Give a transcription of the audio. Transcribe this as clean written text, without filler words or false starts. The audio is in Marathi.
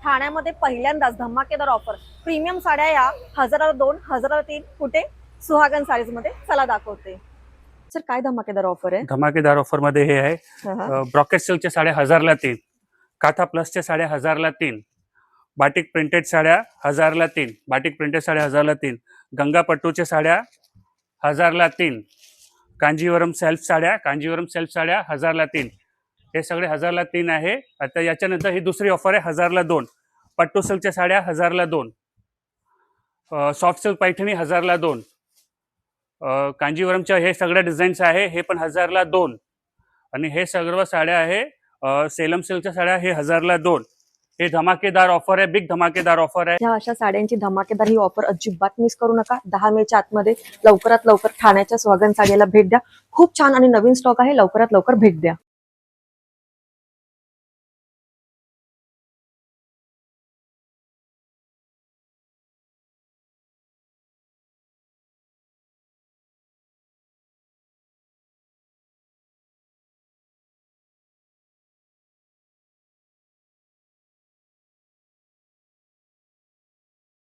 ठाण्यामध्ये पहिल्यांदाच धमाकेदार ऑफर प्रीमियम साड्या या 1002 1003 कुठे सुहागन साडीज मध्ये चला दाखवते। सर काय धमाकेदार ऑफर आहे? धमाकेदार ऑफर मध्ये हे आहे ब्रॉकेट सिल्कच्या साड्या 1000 ला 3, काथा प्लसच्या साड्या 1000 ला 3, बाटिक प्रिंटेड साड्या 1000 ला 3, बाटिक प्रिंटेड साड्या 1000 ला 3, गंगा पट्टूच्या साड्या 1000 ला 3, कांजीवरम सेल्फ साड्या 1000 ला 3, हे सगळे 1000 ला 3 आहे। आता याच्यानंतर ही दुसरी ऑफर आहे 1000 ला 2, पट्टू सिल्कच्या साड्या 1000 ला 2, सॉफ्ट सिल्क पैठणी 1000 ला 2, कांजीवरमच्या हे सगळ्या डिझाईन्स आहे हे पण 1000 ला 2, आणि हे सर्व साड्या आहे सेलम सिल्कच्या साड्या हे 1000 ला 2। हे धमाकेदार ऑफर आहे, बिग धमाकेदार ऑफर आहे। ह्या अशा साड्यांची धमाकेदार ही ऑफर अजिबात मिस करू नका। 10 मेच्या आतमध्ये लवकरात लवकर ठाण्याच्या सुहागन साडीला भेट द्या। खूप छान आणि नवीन स्टॉक आहे, लवकरात लवकर भेट द्या।